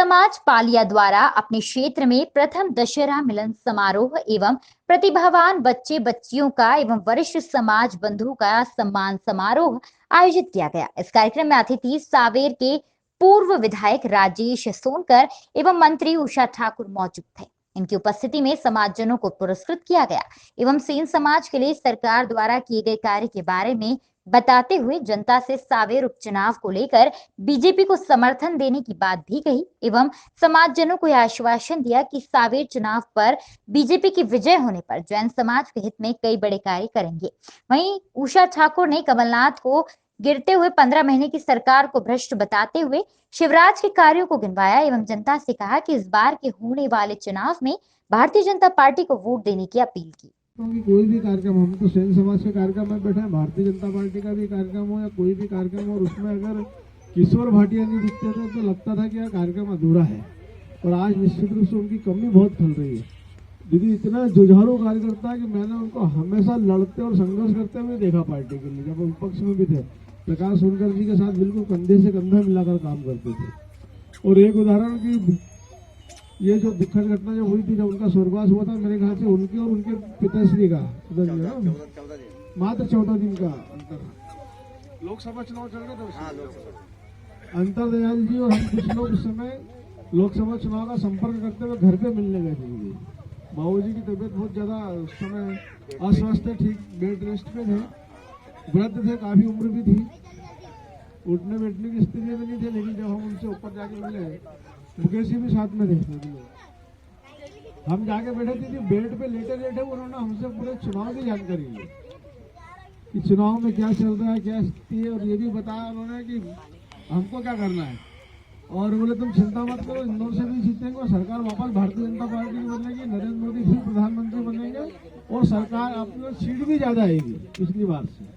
समाज पालिया द्वारा अपने क्षेत्र में प्रथम दशहरा मिलन समारोह एवं प्रतिभावान बच्चे बच्चियों का एवं वरिष्ठ समाज बंधुओं का सम्मान समारोह आयोजित किया गया। इस कार्यक्रम में अतिथि सावेर के पूर्व विधायक राजेश सोनकर एवं मंत्री उषा ठाकुर मौजूद थे। इनकी उपस्थिति में समाजजनों को पुरस्कृत किया गया एवं सेन समाज के लिए सरकार द्वारा किए गए कार्य के बारे में बताते हुए जनता से सावेर उपचुनाव को लेकर बीजेपी को समर्थन देने की बात भी कही एवं समाजजनों को यह आश्वासन दिया कि सावेर चुनाव पर बीजेपी की विजय होने पर जैन समाज के हित में कई बड़े कार्य करेंगे। वहीं उषा ठाकुर ने कमलनाथ को गिरते हुए 15 महीने की सरकार को भ्रष्ट बताते हुए शिवराज के कार्यों को गिनवाया एवं जनता से कहा कि इस बार के होने वाले चुनाव में भारतीय जनता पार्टी को वोट देने की अपील की। कोई भी कार्यक्रम, हम तो सेन समाज के कार्यक्रम में बैठे हैं, भारतीय जनता पार्टी का भी कार्यक्रम हो या कोई भी कार्यक्रम हो, और उसमें अगर किशोर भाटिया नहीं दिखते थे तो लगता था कि यह कार्यक्रम अधूरा है। और आज निश्चित रूप से उनकी कमी बहुत खल रही है। दीदी इतना जुझारू कार्यकर्ता है कि मैंने उनको हमेशा लड़ते और संघर्ष करते हुए देखा पार्टी के लिए। जब विपक्ष में भी थे, प्रकाश सोनकर जी के साथ बिल्कुल कंधे से कंधा मिलाकर काम करते थे। और एक उदाहरण की ये जो दुखद घटना जो हुई थी, जब उनका स्वर्गवास हुआ था, मेरे ख्याल से उनके और उनके पिताश्री का मात्र 14 दिन का अंतर। लोकसभा चुनाव चल रहे थे, अंतर दयाल जी और हम कुछ लोग उस समय लोकसभा चुनाव का संपर्क करते हुए घर पे मिलने गए थे। बाबूजी की तबीयत बहुत ज्यादा उस समय अस्वस्थ थे, ठीक बेड रेस्ट पे थे, वृद्ध थे, काफी उम्र भी थी, उठने बैठने की स्थिति में नहीं थे। लेकिन जब हम उनसे ऊपर जाके मिले, मुकेश जी भी साथ में थे, हम जाके बैठे थे, बेड पे लेटे लेटे उन्होंने हमसे पूरे चुनाव की जानकारी ली कि चुनाव में क्या चल रहा है, क्या स्थिति है, और ये भी बताया उन्होंने कि हमको क्या करना है। और बोले तुम चिंता मत करो, इंदौर से भी जीतेंगे और सरकार वापस भारतीय जनता पार्टी की बनेगी, नरेंद्र मोदी फिर प्रधानमंत्री बनेंगे और सरकार अपनी सीट भी ज्यादा आएगी पिछली बार से।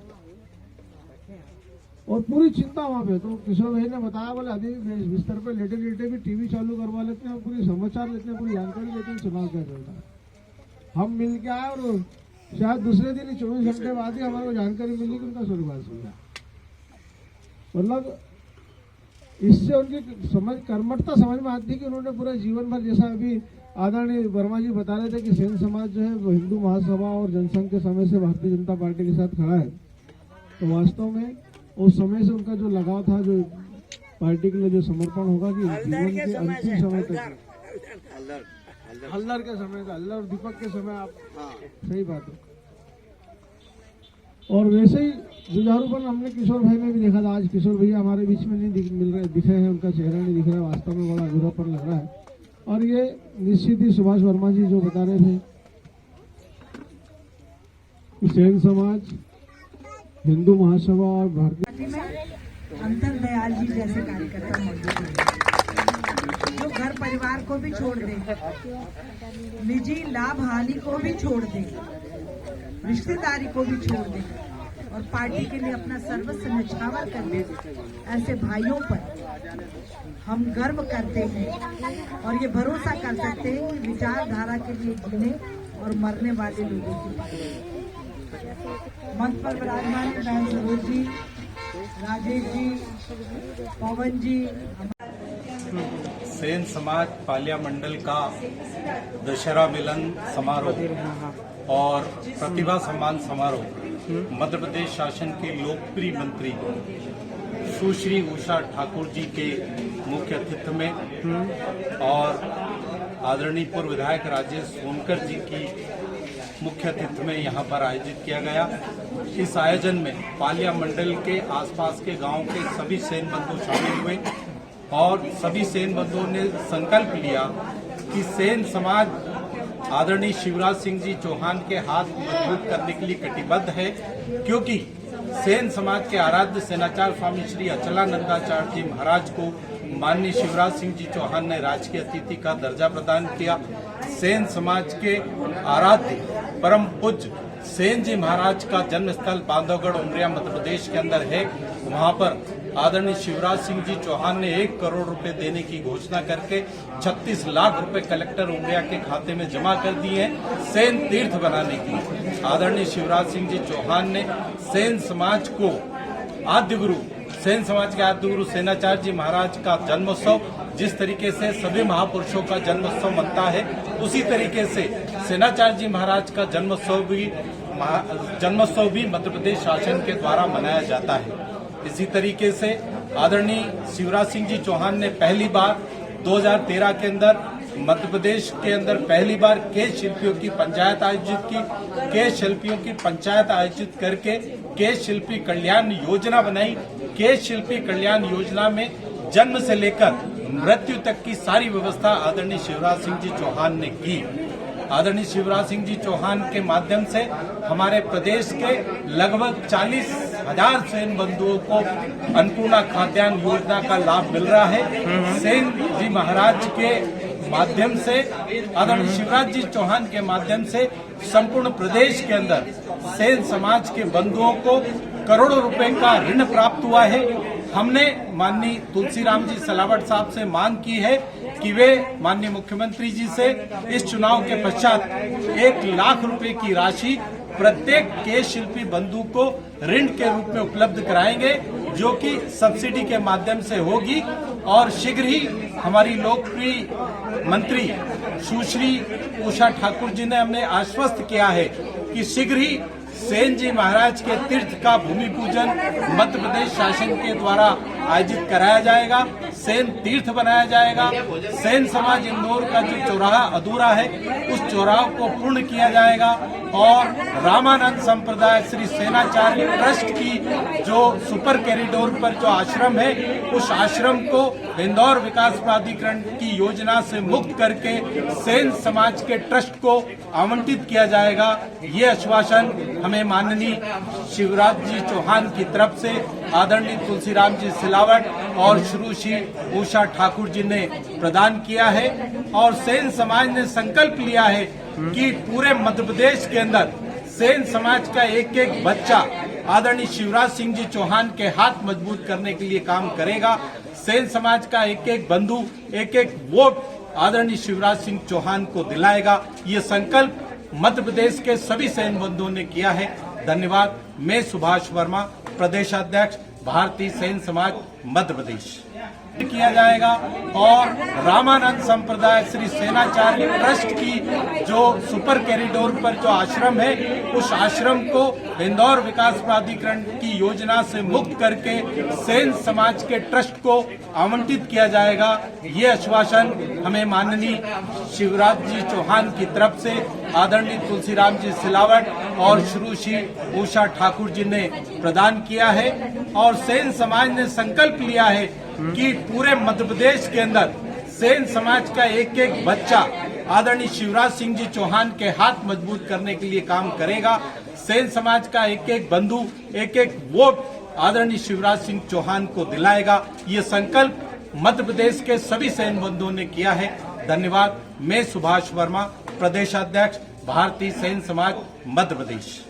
और पूरी चिंता वहाँ पे। तो किशोर भाई ने बताया, बोले अभी बिस्तर पे लेटे लेटे भी टीवी चालू करवा लेते हैं, पूरी समाचार लेते हैं, पूरी जानकारी लेते हैं चुनाव क्या चल रहा है। हम मिल के आए और शायद दूसरे दिन ही 24 घंटे बाद ही हमारे को जानकारी मिली कि उनका स्वर्गवास हो गया। मतलब इससे उनकी समझ कर्मठता समझ में आती कि उन्होंने पूरा जीवन भर, जैसा अभी आदरणीय वर्मा जी बता रहे थे कि सेन समाज जो है वो हिंदू महासभा और जनसंघ के समय से भारतीय जनता पार्टी के साथ खड़ा है। तो वास्तव में उस समय से उनका जो लगाव था, जो पार्टी के लिए जो समर्पण होगा कि जीवन के अंतिम समय तक, हल्दर के समय का, हल्दर और दीपक के समय, आप सही बात है। और वैसे ही जुझारूपन हमने किशोर भाई में भी देखा था। आज किशोर भैया हमारे बीच में नहीं मिल रहे, दिखे हैं, उनका चेहरा नहीं दिख रहा है, वास्तव में बड़ा अधूरापन लग रहा है। और ये निश्चित ही सुभाष वर्मा जी जो बता रहे थे कि सेन समाज, हिंदू महासभा और भारतीय अंतर दयाल जी जैसे कार्यकर्ता मौजूद हैं, जो घर परिवार को भी छोड़ दे, निजी लाभ हानि को भी छोड़ दे, रिश्तेदारी को भी छोड़ दे और पार्टी के लिए अपना सर्वस्व न्यौछावर कर दे, ऐसे भाइयों पर हम गर्व करते हैं और ये भरोसा कर सकते हैं कि विचारधारा के लिए जीने और मरने वाले लोगों की मंच पर विराजमान बहन सरोज जी, राजेश जी, पवन जी। सेन समाज पालिया मंडल का दशहरा मिलन समारोह और प्रतिभा सम्मान समारोह मध्य प्रदेश शासन के लोकप्रिय मंत्री सुश्री उषा ठाकुर जी के मुख्य अतिथि में और आदरणीय पूर्व विधायक राजेश सोनकर जी की मुख्य अतिथि में यहाँ पर आयोजित किया गया। इस आयोजन में पालिया मंडल के आसपास के गांव के सभी सेन बंधु शामिल हुए और सभी सेन बंधुओं ने संकल्प लिया कि सेन समाज आदरणीय शिवराज सिंह जी चौहान के हाथ मजबूत करने के लिए कटिबद्ध है, क्योंकि सेन समाज के आराध्य सेनाचार्य स्वामी श्री अचलानंदाचार्य जी महाराज को माननीय शिवराज सिंह जी चौहान ने राजकीय अतिथि का दर्जा प्रदान किया। सेन समाज के आराध्य परम पूज्य सेन जी महाराज का जन्मस्थल बांधवगढ़ उमरिया मध्य प्रदेश के अंदर है। वहां पर आदरणीय शिवराज सिंह जी चौहान ने 1 करोड़ रुपए देने की घोषणा करके 36 लाख रुपए कलेक्टर उमरिया के खाते में जमा कर दिए हैं सेन तीर्थ बनाने की। आदरणीय शिवराज सिंह जी चौहान ने सेन समाज को आद्य गुरु सेन समाज के आदि गुरु सेनाचार्य जी महाराज का जन्मोत्सव जिस तरीके से सभी महापुरुषों का जन्मोत्सव मनता है, उसी तरीके से सेनाचार्य जी महाराज का जन्मोत्सव भी मध्य प्रदेश शासन के द्वारा मनाया जाता है। इसी तरीके से आदरणीय शिवराज सिंह जी चौहान ने पहली बार 2013 के अंदर मध्य प्रदेश के अंदर पहली बार केश शिल्पियों की पंचायत आयोजित की। केश शिल्पियों की पंचायत आयोजित करके केश शिल्पी कल्याण योजना बनाई। केश शिल्पी कल्याण योजना में जन्म से लेकर मृत्यु तक की सारी व्यवस्था आदरणीय शिवराज सिंह जी चौहान ने की। आदरणीय शिवराज सिंह जी चौहान के माध्यम से हमारे प्रदेश के लगभग 40,000 सेन बंधुओं को अन्नपूर्णा खाद्यान्न योजना का लाभ मिल रहा है। सेन जी महाराज के माध्यम से, आदरणीय शिवराज जी चौहान के माध्यम से संपूर्ण प्रदेश के अंदर सेन समाज के बंधुओं को करोड़ों रुपए का ऋण प्राप्त हुआ है। हमने माननीय तुलसीराम जी सिलावट साहब से मांग की है कि वे माननीय मुख्यमंत्री जी से इस चुनाव के पश्चात 1 लाख रुपए की राशि प्रत्येक केश शिल्पी बंधु को ऋण के रूप में उपलब्ध कराएंगे, जो कि सब्सिडी के माध्यम से होगी। और शीघ्र ही हमारी लोकप्रिय मंत्री सुश्री उषा ठाकुर जी ने हमें आश्वस्त किया है कि शीघ्र ही सेन जी महाराज के तीर्थ का भूमि पूजन मध्य प्रदेश शासन के द्वारा आयोजित कराया जाएगा। सेन तीर्थ बनाया जाएगा। सेन समाज इंदौर का जो चौराहा अधूरा है, उस चौराहे को पूर्ण किया जाएगा। और रामानंद संप्रदाय श्री सेनाचार्य ट्रस्ट की जो सुपर कॉरिडोर पर जो आश्रम है, उस आश्रम को इंदौर विकास प्राधिकरण की योजना से मुक्त करके सेन समाज के ट्रस्ट को आवंटित किया जाएगा। ये आश्वासन हमें माननीय शिवराज जी चौहान की तरफ से आदरणीय तुलसीराम जी सिलावट और श्री उषा ठाकुर जी ने प्रदान किया है। और सेन समाज ने संकल्प लिया है कि पूरे मध्य प्रदेश के अंदर सेन समाज का एक एक बच्चा आदरणीय शिवराज सिंह जी चौहान के हाथ मजबूत करने के लिए काम करेगा। सेन समाज का एक एक बंधु एक एक वोट आदरणीय शिवराज सिंह चौहान को दिलाएगा। ये संकल्प मध्य प्रदेश के सभी सेन बंधुओं ने किया है। धन्यवाद। मैं सुभाष वर्मा, प्रदेशाध्यक्ष भारतीय सेन समाज मध्य प्रदेश किया जाएगा। और रामानंद संप्रदाय श्री सेनाचार्य ट्रस्ट की जो सुपर कॉरिडोर पर जो आश्रम है, उस आश्रम को इंदौर विकास प्राधिकरण की योजना से मुक्त करके सेन समाज के ट्रस्ट को आवंटित किया जाएगा। ये आश्वासन हमें माननीय शिवराज जी चौहान की तरफ से आदरणीय तुलसीराम जी सिलावट और श्री उषा ठाकुर जी ने प्रदान किया है। और सेन समाज ने संकल्प लिया है कि पूरे मध्य प्रदेश के अंदर सेन समाज का एक एक बच्चा आदरणीय शिवराज सिंह जी चौहान के हाथ मजबूत करने के लिए काम करेगा। सेन समाज का एक एक बंधु एक एक वोट आदरणीय शिवराज सिंह चौहान को दिलाएगा। ये संकल्प मध्य प्रदेश के सभी सेन बंधुओं ने किया है। धन्यवाद। मैं सुभाष वर्मा, प्रदेशाध्यक्ष भारतीय सेन समाज मध्य प्रदेश।